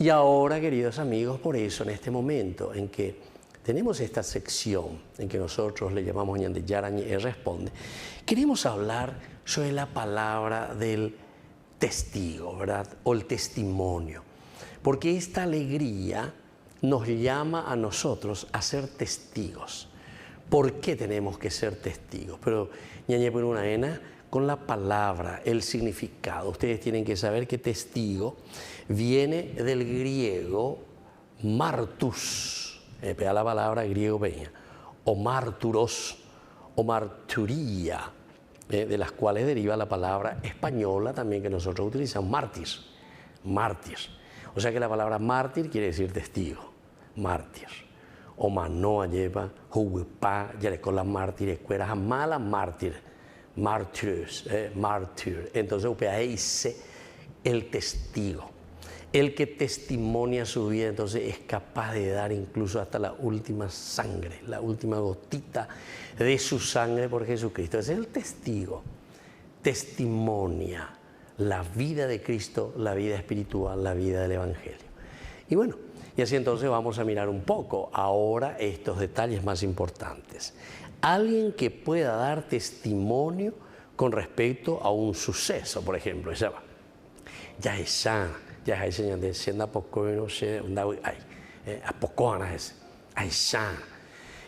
y ahora, queridos amigos, por eso en este momento en que tenemos esta sección en que nosotros le llamamos Ñande Yarañe Responde, queremos hablar sobre la palabra del testigo, ¿verdad? O el testimonio. Porque esta alegría nos llama a nosotros a ser testigos. ¿Por qué tenemos que ser testigos? Pero Ñañe por una ena con la palabra, el significado. Ustedes tienen que saber que testigo viene del griego martus, pega la palabra griego peña, o marturos, o marturía, de las cuales deriva la palabra española también que nosotros utilizamos, mártir, mártir. O sea que la palabra mártir quiere decir testigo, mártir. O manoa lleva, juguepá, ya con la mártir, escuelas mala mártir. Martyrs, martyr. Entonces, dice el testigo, el que testimonia su vida, entonces es capaz de dar incluso hasta la última sangre, la última gotita de su sangre por Jesucristo. Es el testigo, testimonia la vida de Cristo, la vida espiritual, la vida del Evangelio. Y bueno, y así entonces vamos a mirar un poco ahora estos detalles más importantes. Alguien que pueda dar testimonio con respecto a un suceso, por ejemplo, ya es señor de siendo poco no sé, a poco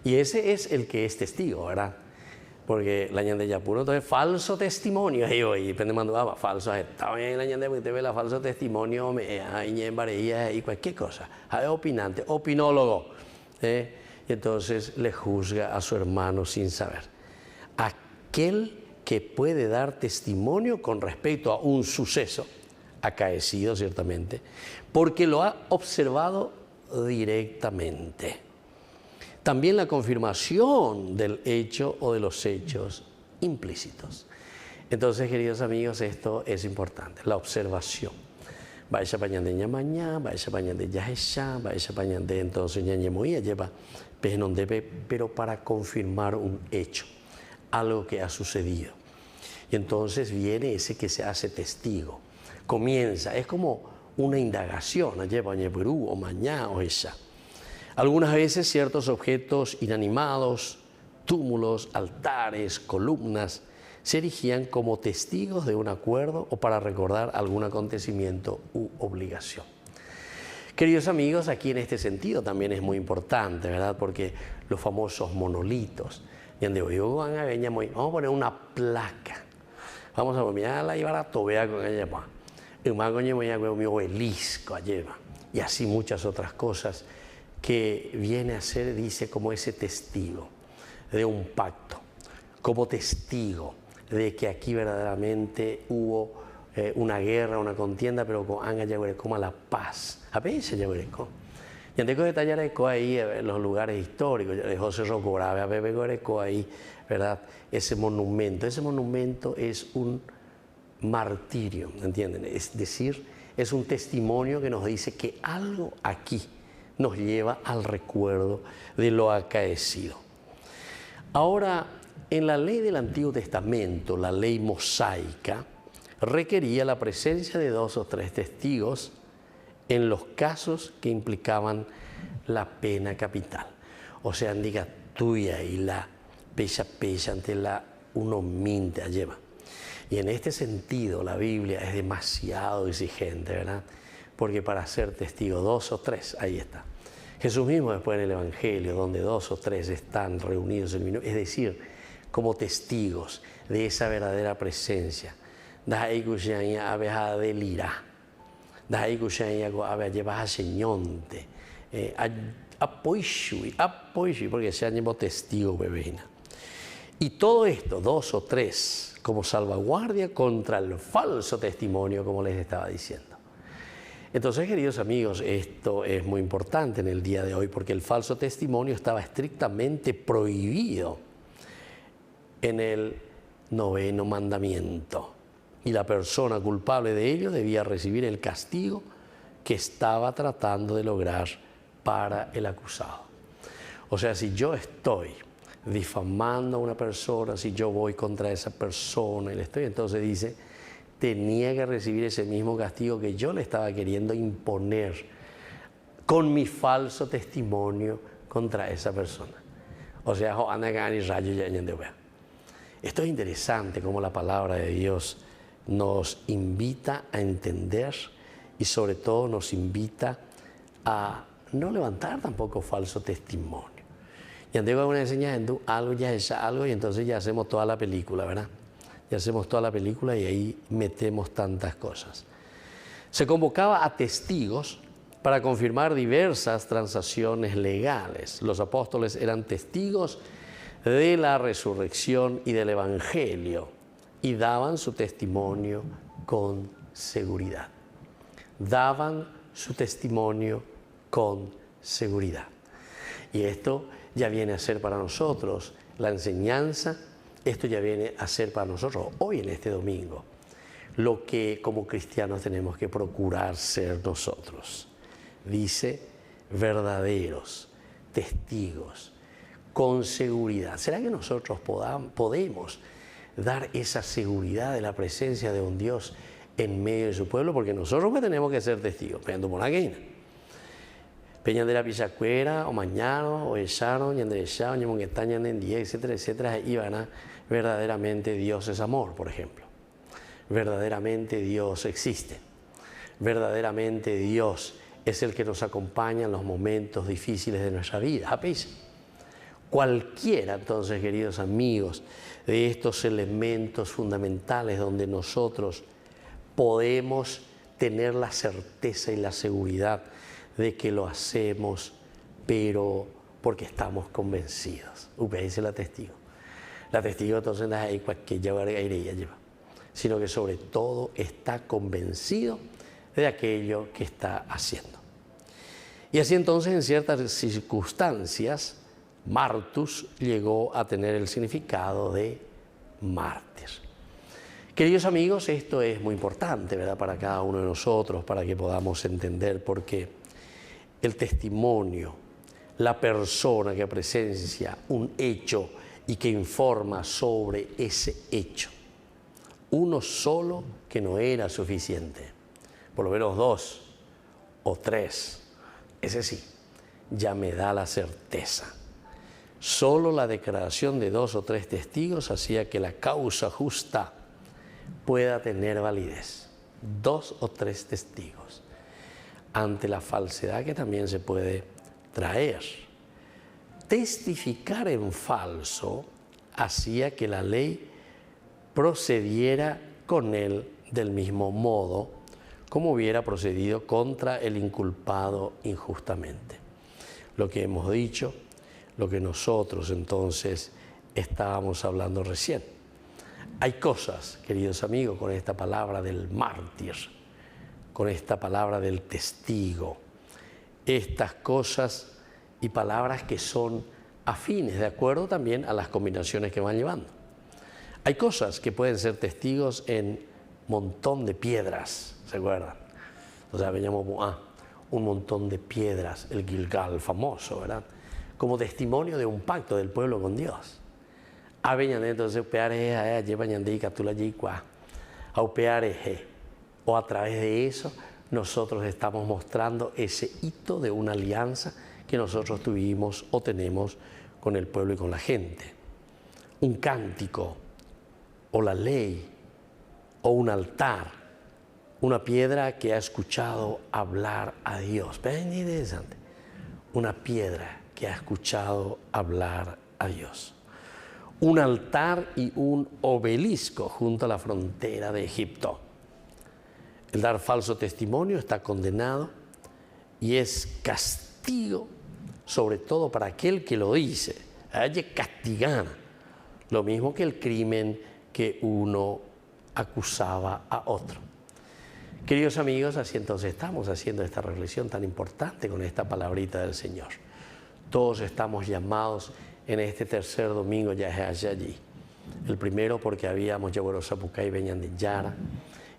y ese es el que es testigo, ¿verdad? Porque la ñande ya puro, entonces falso testimonio, y depende mandaba falso, estaba bien la ñande porque te ve la falso testimonio, y cualquier cosa, hay opinante, opinólogo, y entonces le juzga a su hermano sin saber. Aquel que puede dar testimonio con respecto a un suceso acaecido ciertamente, porque lo ha observado directamente. También la confirmación del hecho o de los hechos implícitos. Entonces, queridos amigos, esto es importante, la observación. Vaya pañande ñamañá, vaya pañande yajesá, vaya pañande entonces ñañemoía, lleva pero para confirmar un hecho, algo que ha sucedido. Y entonces viene ese que se hace testigo. Comienza, es como una indagación, lleva ñeperú o mañá o esa. Algunas veces ciertos objetos inanimados, túmulos, altares, columnas, se erigían como testigos de un acuerdo o para recordar algún acontecimiento u obligación. Queridos amigos, aquí en este sentido también es muy importante, ¿verdad? Porque los famosos monolitos, vamos a poner una placa, vamos a ponerla y barato, vea con ella, mi obelisco, y así muchas otras cosas que viene a ser, dice, como ese testigo de un pacto, como testigo de que aquí verdaderamente hubo una guerra, una contienda, pero con anga como la paz. A veces yaguereco. Y antes de detallar ahí los lugares históricos, José Rocorave, a Bebe ahí, ¿verdad? Ese monumento es un martirio, ¿entienden? Es decir, es un testimonio que nos dice que algo aquí nos lleva al recuerdo de lo acaecido. Ahora, en la ley del Antiguo Testamento, la ley mosaica, requería la presencia de 2 o 3 testigos en los casos que implicaban la pena capital. O sea, diga tuya y la pesa ante la uno minta lleva. Y en este sentido la Biblia es demasiado exigente, ¿verdad? Porque para ser testigo 2 o 3, ahí está. Jesús mismo después en el Evangelio, donde 2 o 3 están reunidos en mi nombre, es decir, como testigos de esa verdadera presencia. Dahai kushanya abeja delira. Dahai kushanya go abe lleva señonte. Apoishui, porque se han llevado testigo bebena. Y todo esto, 2 o 3, como salvaguardia contra el falso testimonio, como les estaba diciendo. Entonces, queridos amigos, esto es muy importante en el día de hoy, porque el falso testimonio estaba estrictamente prohibido en el 9º mandamiento. Y la persona culpable de ello debía recibir el castigo que estaba tratando de lograr para el acusado. O sea, si yo estoy difamando a una persona, si yo voy contra esa persona, entonces dice, tenía que recibir ese mismo castigo que yo le estaba queriendo imponer con mi falso testimonio contra esa persona. O sea, esto es interesante como la palabra de Dios nos invita a entender y sobre todo nos invita a no levantar tampoco falso testimonio. Y antes una enseñando algo ya es algo y entonces ya hacemos toda la película, ¿verdad? Ya hacemos toda la película y ahí metemos tantas cosas. Se convocaba a testigos para confirmar diversas transacciones legales. Los apóstoles eran testigos de la resurrección y del Evangelio y daban su testimonio con seguridad. Daban su testimonio con seguridad. Y esto ya viene a ser para nosotros la enseñanza, esto ya viene a ser para nosotros hoy en este domingo, lo que como cristianos tenemos que procurar ser nosotros. Dice, verdaderos testigos, con seguridad. ¿Será que nosotros podemos dar esa seguridad de la presencia de un Dios en medio de su pueblo? Porque nosotros que tenemos que ser testigos. Peña de la Pizacuera, o Mañana, o Echaron, Yanderechao, Ñamonguetán, Ñandendí, etcétera, etcétera, iban a verdaderamente Dios es amor, por ejemplo. Verdaderamente Dios existe. Verdaderamente Dios es el que nos acompaña en los momentos difíciles de nuestra vida. Cualquiera, entonces, queridos amigos, de estos elementos fundamentales donde nosotros podemos tener la certeza y la seguridad de que lo hacemos, pero porque estamos convencidos. Dice la testigo. La testigo entonces no es ahí cualquier lleva, sino que sobre todo está convencido de aquello que está haciendo. Y así entonces en ciertas circunstancias, Martus llegó a tener el significado de mártir. Queridos amigos, esto es muy importante, ¿verdad?, para cada uno de nosotros, para que podamos entender por qué el testimonio, la persona que presencia un hecho y que informa sobre ese hecho. Uno solo que no era suficiente, por lo menos 2 o 3, ese sí, ya me da la certeza. Solo la declaración de 2 o 3 testigos hacía que la causa justa pueda tener validez. 2 o 3 testigos ante la falsedad que también se puede traer. Testificar en falso hacía que la ley procediera con él del mismo modo como hubiera procedido contra el inculpado injustamente. lo que hemos dicho, lo que nosotros entonces estábamos hablando recién. Hay cosas, queridos amigos, con esta palabra del mártir, con esta palabra del testigo, estas cosas y palabras que son afines, de acuerdo también a las combinaciones que van llevando. Hay cosas que pueden ser testigos en montón de piedras, ¿se acuerdan? O sea, veníamos un montón de piedras, el Gilgal famoso, ¿verdad? Como testimonio de un pacto del pueblo con Dios. Entonces, o a través de eso, nosotros estamos mostrando ese hito de una alianza que nosotros tuvimos o tenemos con el pueblo y con la gente. Un cántico, o la ley, o un altar, una piedra que ha escuchado hablar a Dios. Vean, interesante. Una piedra que ha escuchado hablar a Dios. Un altar y un obelisco junto a la frontera de Egipto. El dar falso testimonio está condenado y es castigo, sobre todo para aquel que lo dice. Hay que castigar. Lo mismo que el crimen que uno acusaba a otro. Queridos amigos, así entonces estamos haciendo esta reflexión tan importante con esta palabrita del Señor. Todos estamos llamados en este tercer domingo ya es allí. El primero porque habíamos Yaguero Zapucay y venían de Yara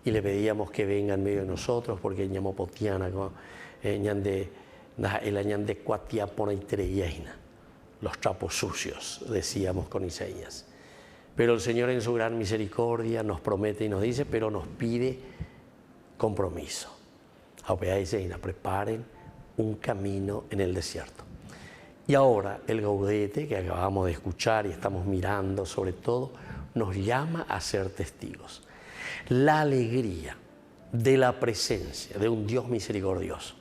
y le pedíamos que vengan en medio de nosotros porque ñamo potiana el añan de Cuatiapona y Treyeina, los trapos sucios, decíamos con Isaías. Pero el Señor en su gran misericordia nos promete y nos dice, pero nos pide compromiso. Preparen un camino en el desierto. Y ahora el gaudete que acabamos de escuchar y estamos mirando sobre todo, nos llama a ser testigos. La alegría de la presencia de un Dios misericordioso,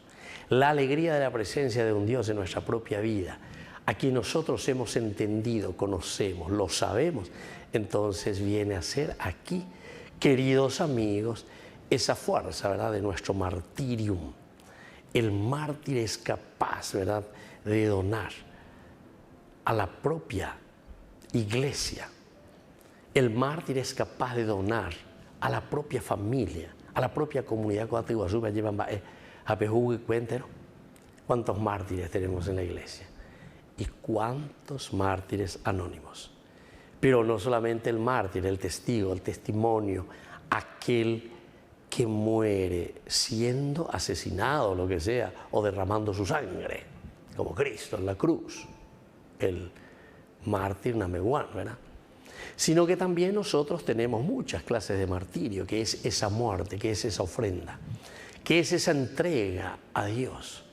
la alegría de la presencia de un Dios en nuestra propia vida, a quien nosotros hemos entendido, conocemos, lo sabemos, entonces viene a ser aquí, queridos amigos, esa fuerza, ¿verdad?, de nuestro martirium. El mártir es capaz, ¿verdad?, de donar a la propia iglesia. El mártir es capaz de donar a la propia familia, a la propia comunidad. ¿Cuántos mártires tenemos en la iglesia? ¿Y cuántos mártires anónimos? Pero no solamente el mártir, el testigo, el testimonio, aquel que muere siendo asesinado, lo que sea, o derramando su sangre, como Cristo en la cruz, el mártir Nameguán, ¿verdad? Sino que también nosotros tenemos muchas clases de martirio, que es esa muerte, que es esa ofrenda, que es esa entrega a Dios,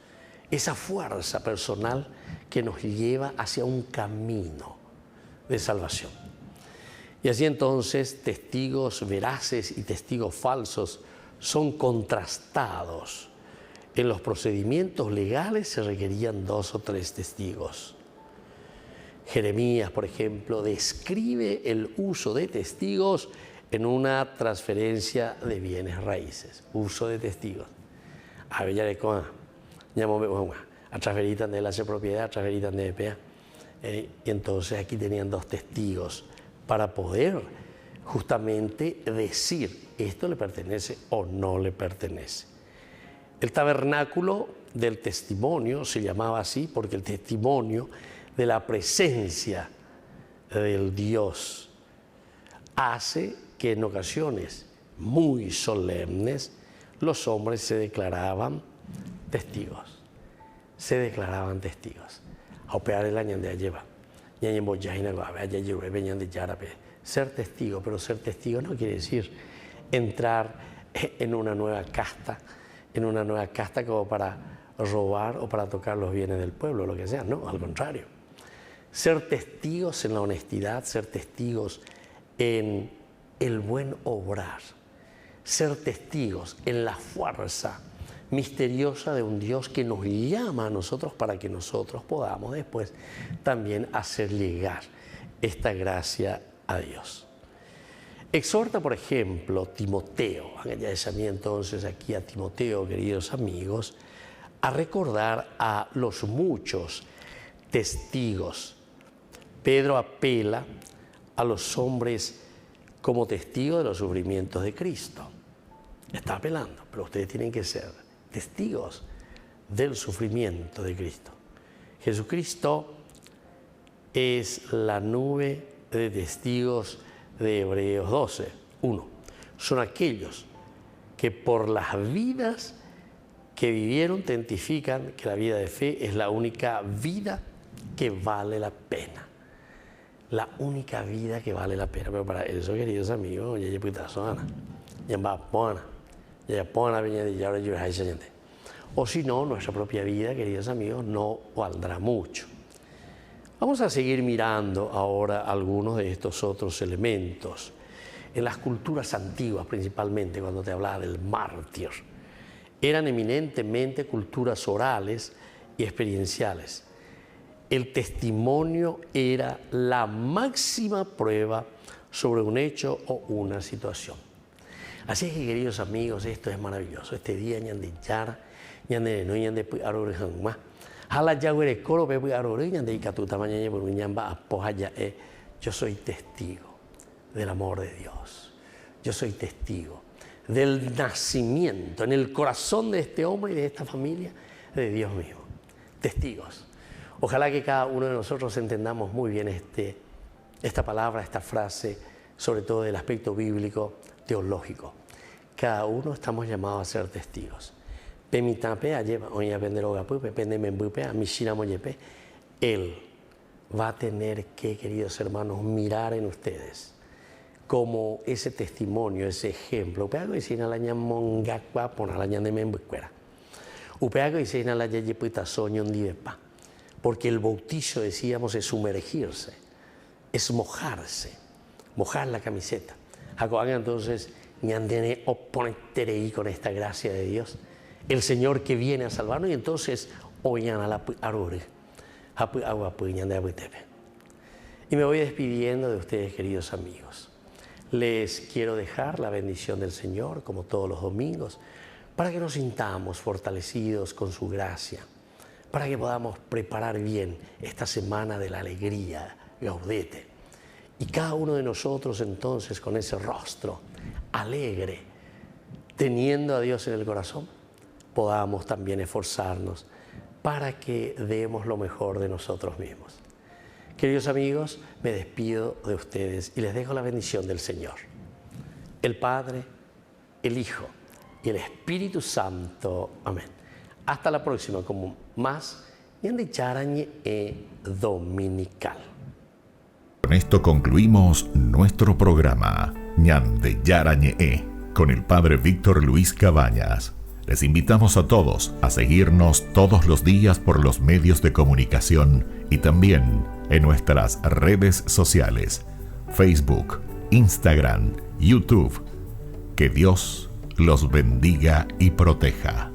esa fuerza personal que nos lleva hacia un camino de salvación. Y así entonces testigos veraces y testigos falsos son contrastados. En los procedimientos legales se requerían 2 o 3 testigos. Jeremías, por ejemplo, describe el uso de testigos en una transferencia de bienes raíces. Uso de testigos. A transferitan de la propiedad, a transferitan de EPA. Y entonces aquí tenían 2 testigos para poder justamente decir esto le pertenece o no le pertenece. El tabernáculo del testimonio se llamaba así porque el testimonio de la presencia del Dios hace que en ocasiones muy solemnes los hombres se declaraban testigos. Se declaraban testigos. Ser testigo, pero ser testigo no quiere decir entrar en una nueva casta como para robar o para tocar los bienes del pueblo, lo que sea. No, al contrario. Ser testigos en la honestidad, ser testigos en el buen obrar, ser testigos en la fuerza misteriosa de un Dios que nos llama a nosotros para que nosotros podamos después también hacer llegar esta gracia a Dios. Exhorta, por ejemplo, Timoteo, ya es a mí entonces aquí a Timoteo, queridos amigos, a recordar a los muchos testigos. Pedro apela a los hombres como testigos de los sufrimientos de Cristo. Está apelando, pero ustedes tienen que ser testigos del sufrimiento de Cristo. Jesucristo es la nube de testigos de Hebreos 12. 1. Son aquellos que por las vidas que vivieron testifican que la vida de fe es la única vida que vale la pena. La única vida que vale la pena. Pero para eso, queridos amigos, ya o si no, nuestra propia vida, queridos amigos, no valdrá mucho. Vamos a seguir mirando ahora algunos de estos otros elementos. En las culturas antiguas, principalmente cuando te hablaba del mártir, eran eminentemente culturas orales y experienciales. El testimonio era la máxima prueba sobre un hecho o una situación. Así es que, queridos amigos, esto es maravilloso. Este día, yo soy testigo del amor de Dios. Yo soy testigo del nacimiento en el corazón de este hombre y de esta familia de Dios mismo. Testigos. Ojalá que cada uno de nosotros entendamos muy bien esta palabra, esta frase, sobre todo del aspecto bíblico, teológico. Cada uno estamos llamados a ser testigos. Él va a tener que, queridos hermanos, mirar en ustedes como ese testimonio, ese ejemplo. Porque el bautizo, decíamos, es sumergirse, es mojarse, mojar la camiseta. Entonces, con esta gracia de Dios, el Señor que viene a salvarnos, y entonces, y me voy despidiendo de ustedes, queridos amigos. Les quiero dejar la bendición del Señor, como todos los domingos, para que nos sintamos fortalecidos con su gracia, para que podamos preparar bien esta semana de la alegría, Gaudete. Y cada uno de nosotros entonces con ese rostro alegre, teniendo a Dios en el corazón, podamos también esforzarnos para que demos lo mejor de nosotros mismos. Queridos amigos, me despido de ustedes y les dejo la bendición del Señor. El Padre, el Hijo y el Espíritu Santo. Amén. Hasta la próxima con más Ñande Charañe Dominical. Con esto concluimos nuestro programa Ñande Yarañe con el Padre Víctor Luis Cabañas. Les invitamos a todos a seguirnos todos los días por los medios de comunicación y también en nuestras redes sociales, Facebook, Instagram, YouTube. Que Dios los bendiga y proteja.